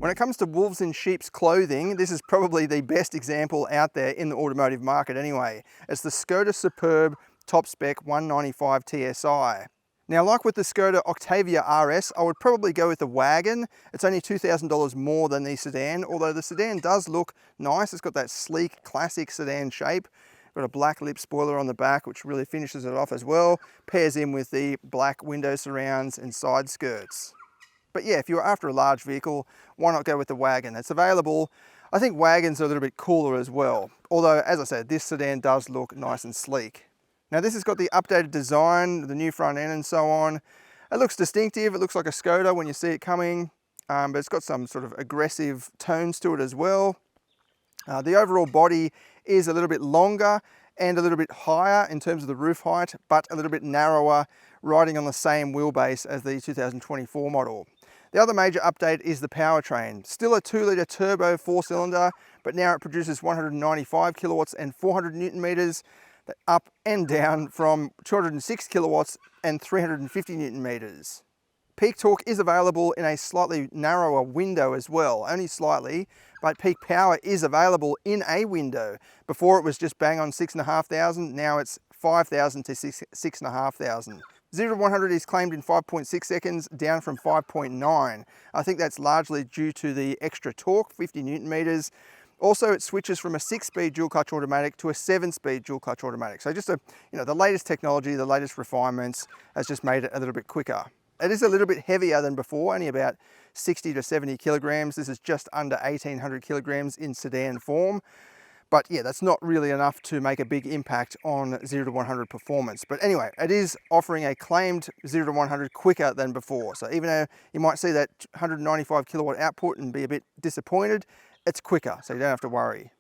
When it comes to wolves in sheep's clothing, this is probably the best example out there in the automotive market anyway. It's the Skoda Superb top spec 195 TSI. Now, like with the Skoda Octavia RS, I would probably go with the wagon. It's only $2,000 more than the sedan, although the sedan does look nice. It's got that sleek, classic sedan shape. Got a black lip spoiler on the back, which really finishes it off as well. Pairs in with the black window surrounds and side skirts. But yeah, if you're after a large vehicle, why not go with the wagon? It's available. I think wagons are a little bit cooler as well. Although, as I said, this sedan does look nice and sleek. Now this has got the updated design, the new front end and so on. It looks distinctive, it looks like a Skoda when you see it coming, but it's got some sort of aggressive tones to it as well. The overall body is a little bit longer and a little bit higher in terms of the roof height, but a little bit narrower, riding on the same wheelbase as the 2024 model. The other major update is the powertrain. Still a 2-litre turbo 4-cylinder, but now it produces 195 kilowatts and 400 newton meters, up and down from 206 kilowatts and 350 newton meters. Peak torque is available in a slightly narrower window as well, only slightly, but peak power is available in a window. Before it was just bang on 6,500, now it's 5,000 to 6,500. 0 to 100 is claimed in 5.6 seconds, down from 5.9. I think that's largely due to the extra torque, 50 newton meters. Also, it switches from a 6-speed dual clutch automatic to a 7-speed dual clutch automatic. So just the latest technology, the latest refinements has just made it a little bit quicker. It is a little bit heavier than before, only about 60 to 70 kilograms. This is just under 1,800 kilograms in sedan form. But yeah, that's not really enough to make a big impact on 0 to 100 performance. But anyway, it is offering a claimed 0 to 100 quicker than before. So even though you might see that 195 kilowatt output and be a bit disappointed, it's quicker, so you don't have to worry.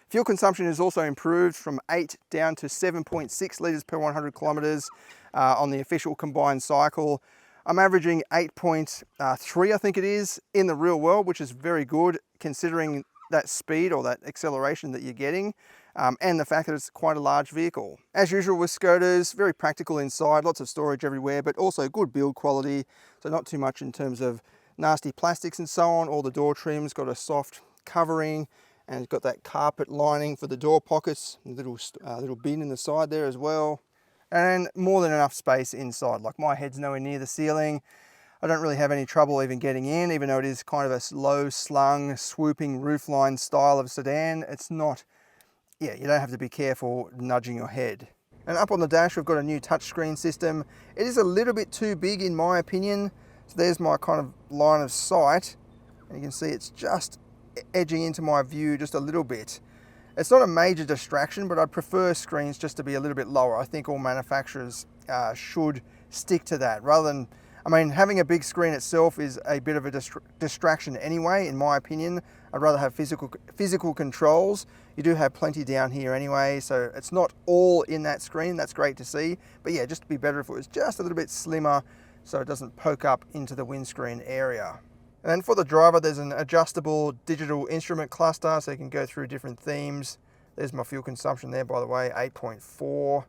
Fuel consumption is also improved from 8 down to 7.6 litres per 100 kilometres on the official combined cycle. I'm averaging 8.3, I think it is, in the real world, which is very good considering that speed or that acceleration that you're getting, and the fact that it's quite a large vehicle. As usual with Skodas, very practical inside, lots of storage everywhere, but also good build quality, so not too much in terms of nasty plastics and so on. All the door trim's got a soft covering, and it's got that carpet lining for the door pockets, a little bin in the side there as well, and more than enough space inside. Like, my head's nowhere near the ceiling. I don't really have any trouble even getting in, even though it is kind of a low slung, swooping roofline style of sedan. It's not, yeah, you don't have to be careful nudging your head. And up on the dash, we've got a new touchscreen system. It is a little bit too big in my opinion. So there's my kind of line of sight, and you can see it's just edging into my view just a little bit. It's not a major distraction, but I'd prefer screens just to be a little bit lower. I think all manufacturers should stick to that rather than, I mean, having a big screen itself is a bit of a distraction anyway, in my opinion. I'd rather have physical controls. You do have plenty down here anyway, so it's not all in that screen. That's great to see. But yeah, just to be better if it was just a little bit slimmer so it doesn't poke up into the windscreen area. And then for the driver, there's an adjustable digital instrument cluster, so you can go through different themes. There's my fuel consumption there, by the way, 8.4.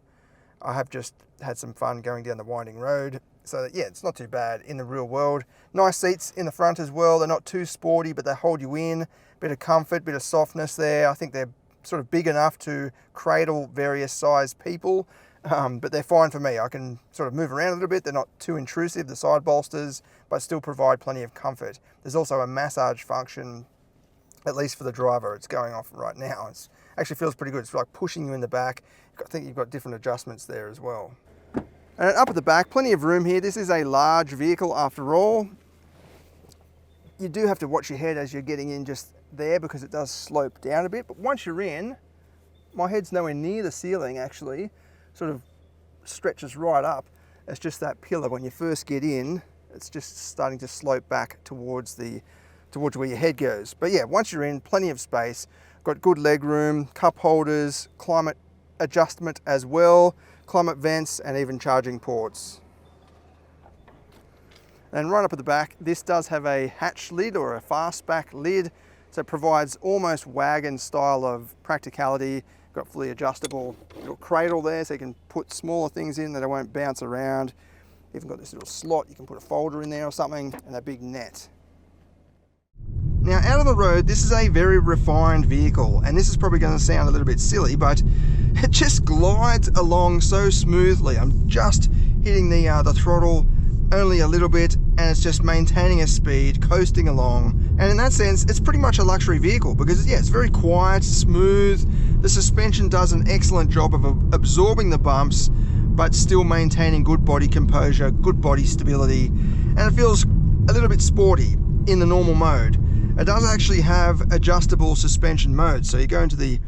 I have just had some fun going down the winding road. So yeah, it's not too bad in the real world. Nice seats in the front as well. They're not too sporty, but they hold you in. Bit of comfort, bit of softness there. I think they're sort of big enough to cradle various size people, but they're fine for me. I can sort of move around a little bit. They're not too intrusive, the side bolsters, but still provide plenty of comfort. There's also a massage function, at least for the driver. It's going off right now. It actually feels pretty good. It's like pushing you in the back. I think you've got different adjustments there as well. And up at the back, plenty of room here. This is a large vehicle after all. You do have to watch your head as you're getting in just there because it does slope down a bit. But once you're in, my head's nowhere near the ceiling actually. Sort of stretches right up. It's just that pillar. When you first get in, it's just starting to slope back towards where your head goes. But yeah, once you're in, plenty of space. Got good leg room, cup holders, climate adjustment as well, climate vents, and even charging ports. And right up at the back, this does have a hatch lid or a fastback lid, so it provides almost wagon style of practicality. Got fully adjustable little cradle there, so you can put smaller things in that it won't bounce around. Even got this little slot, you can put a folder in there or something, and a big net. Now, out on the road, this is a very refined vehicle, and this is probably going to sound a little bit silly, but it just glides along so smoothly. I'm just hitting the throttle only a little bit, and it's just maintaining a speed, coasting along. And in that sense, it's pretty much a luxury vehicle because, yeah, it's very quiet, smooth. The suspension does an excellent job of absorbing the bumps, but still maintaining good body composure, good body stability, and it feels a little bit sporty in the normal mode. It does actually have adjustable suspension modes. So you go into the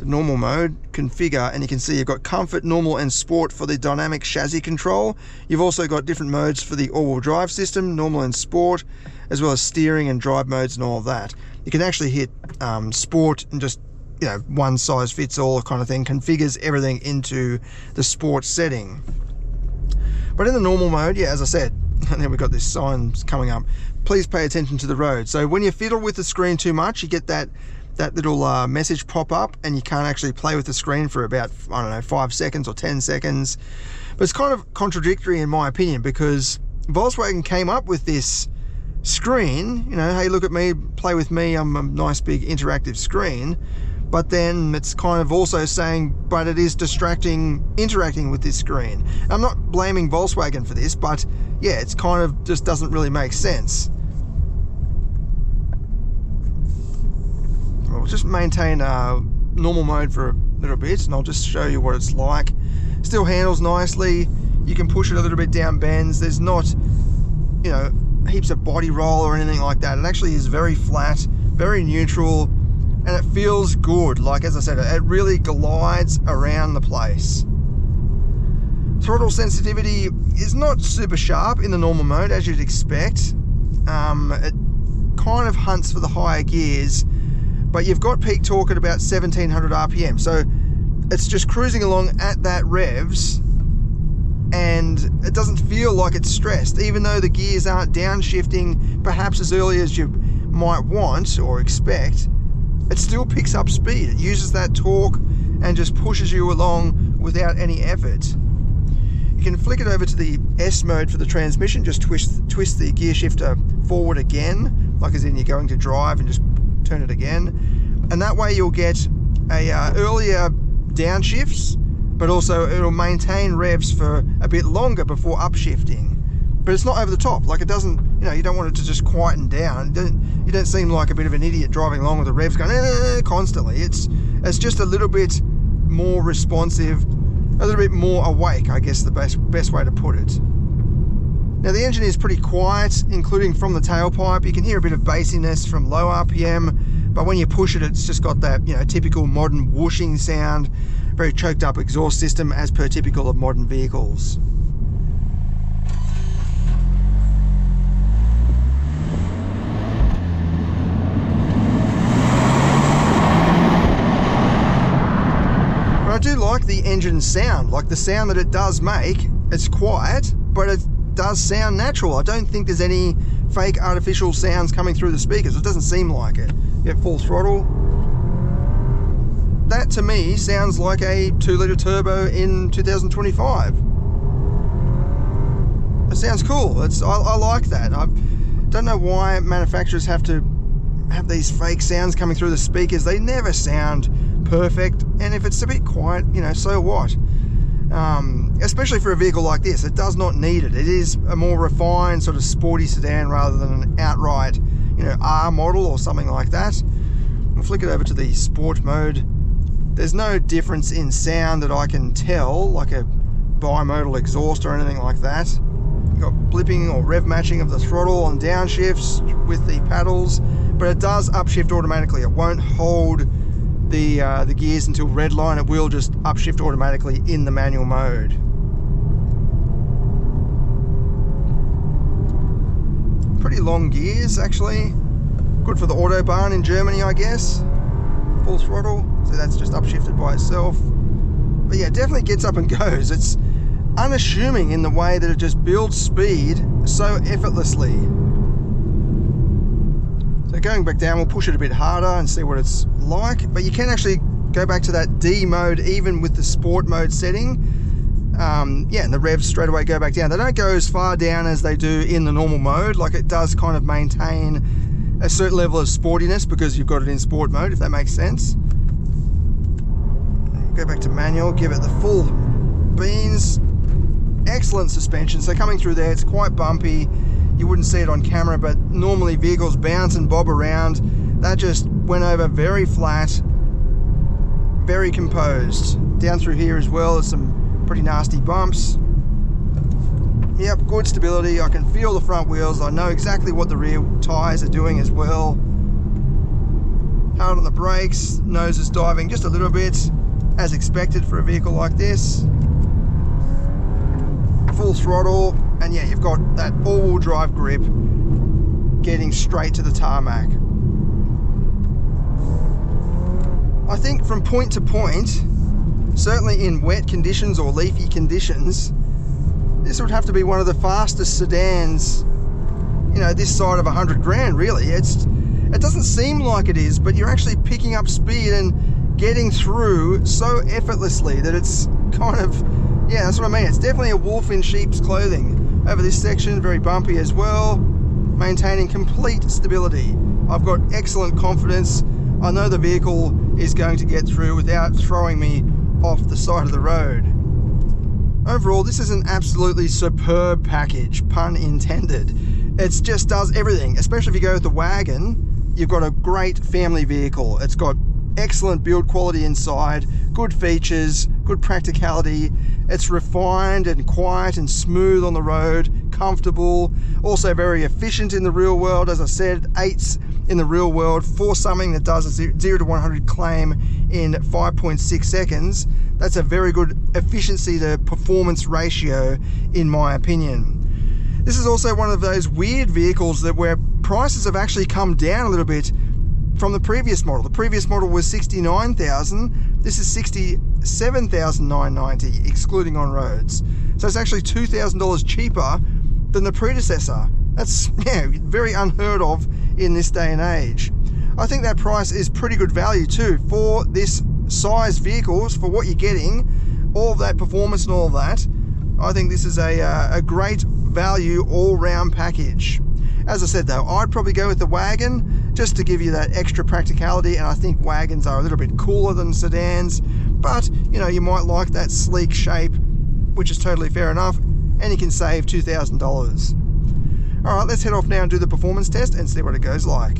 normal mode, configure, and you can see you've got comfort, normal, and sport for the dynamic chassis control. You've also got different modes for the all-wheel drive system, normal and sport, as well as steering and drive modes and all of that. You can actually hit sport and just, you know, one size fits all kind of thing, configures everything into the sport setting. But in the normal mode, yeah, as I said, and then we've got this sign coming up, please pay attention to the road. So when you fiddle with the screen too much, you get that little message pop up, and you can't actually play with the screen for about, I don't know, 5 seconds or 10 seconds. But it's kind of contradictory in my opinion, because Volkswagen came up with this screen, you know, hey, look at me, play with me, I'm a nice big interactive screen. But then it's kind of also saying, but it is distracting interacting with this screen. I'm not blaming Volkswagen for this, but yeah, it's kind of just doesn't really make sense. We'll just maintain normal mode for a little bit, and I'll just show you what it's like. Still handles nicely. You can push it a little bit down bends. There's not, you know, heaps of body roll or anything like that. It actually is very flat, very neutral, and it feels good. Like, as I said, it really glides around the place. Throttle sensitivity is not super sharp in the normal mode, as you'd expect. It kind of hunts for the higher gears, but you've got peak torque at about 1700 RPM. So it's just cruising along at that revs, and it doesn't feel like it's stressed, even though the gears aren't downshifting perhaps as early as you might want or expect. It still picks up speed. It uses that torque and just pushes you along without any effort. You can flick it over to the S mode for the transmission, just twist the gear shifter forward again, like as in you're going to drive, and just turn it again. And that way you'll get a earlier downshifts, but also it'll maintain revs for a bit longer before upshifting. But it's not over the top. Like, it doesn't, you know, you don't want it to just quieten down. You don't seem like a bit of an idiot driving along with the revs going constantly. It's just a little bit more responsive, a little bit more awake, I guess the best way to put it. Now, the engine is pretty quiet, including from the tailpipe. You can hear a bit of bassiness from low RPM, but when you push it, it's just got that, you know, typical modern whooshing sound, very choked up exhaust system as per typical of modern vehicles. I do like the engine sound, like the sound that it does make. It's quiet, but it does sound natural. I don't think there's any fake artificial sounds coming through the speakers. It doesn't seem like it. You get full throttle. That to me sounds like a 2-litre turbo in 2025. It sounds cool. I like that. I don't know why manufacturers have to have these fake sounds coming through the speakers. They never sound perfect, and if it's a bit quiet, you know, so what? Especially for a vehicle like this, it does not need it. It is a more refined sort of sporty sedan rather than an outright, you know, R model or something like that. I'll flick it over to the sport mode. There's no difference in sound that I can tell, like a bimodal exhaust or anything like that. You've got blipping or rev matching of the throttle on downshifts with the paddles, but it does upshift automatically. It won't hold the gears until red line. It will just upshift automatically in the manual mode. Pretty long gears actually. Good for the Autobahn in Germany, I guess. Full throttle, so that's just upshifted by itself. But yeah, it definitely gets up and goes. It's unassuming in the way that it just builds speed so effortlessly. So going back down, we'll push it a bit harder and see what it's like. But you can actually go back to that D mode even with the sport mode setting. Yeah, and the revs straight away go back down. They don't go as far down as they do in the normal mode. Like, it does kind of maintain a certain level of sportiness because you've got it in sport mode, if that makes sense. Go back to manual, give it the full beans. Excellent suspension. So coming through there, it's quite bumpy. You wouldn't see it on camera, but normally vehicles bounce and bob around. That just went over very flat, very composed. Down through here as well, there's some pretty nasty bumps. Yep, good stability. I can feel the front wheels. I know exactly what the rear tyres are doing as well. Hard on the brakes, nose is diving just a little bit, as expected for a vehicle like this. Full throttle, and yeah, you've got that all-wheel drive grip getting straight to the tarmac. I think from point to point, certainly in wet conditions or leafy conditions, this would have to be one of the fastest sedans, you know, this side of 100 grand, really. It doesn't seem like it is, but you're actually picking up speed and getting through so effortlessly that it's kind of, yeah, that's what I mean. It's definitely a wolf in sheep's clothing. Over this section, very bumpy as well, maintaining complete stability. I've got excellent confidence. I know the vehicle is going to get through without throwing me off the side of the road. Overall, this is an absolutely superb package, pun intended. It just does everything, especially if you go with the wagon. You've got a great family vehicle. It's got excellent build quality inside, good features, good practicality. It's refined and quiet and smooth on the road, comfortable, also very efficient in the real world. As I said, 8s in the real world for something that does a 0 to 100 claim in 5.6 seconds. That's a very good efficiency to performance ratio, in my opinion. This is also one of those weird vehicles that where prices have actually come down a little bit from the previous model. The previous model was $69,000. This is $67,990, excluding on roads. So it's actually $2,000 cheaper than the predecessor. That's, yeah, very unheard of in this day and age. I think that price is pretty good value too for this size vehicles, for what you're getting, all of that performance and all of that. I think this is a great value all-round package. As I said though, I'd probably go with the wagon just to give you that extra practicality, and I think wagons are a little bit cooler than sedans, but you know, you might like that sleek shape, which is totally fair enough, and you can save $2,000. All right, let's head off now and do the performance test and see what it goes like.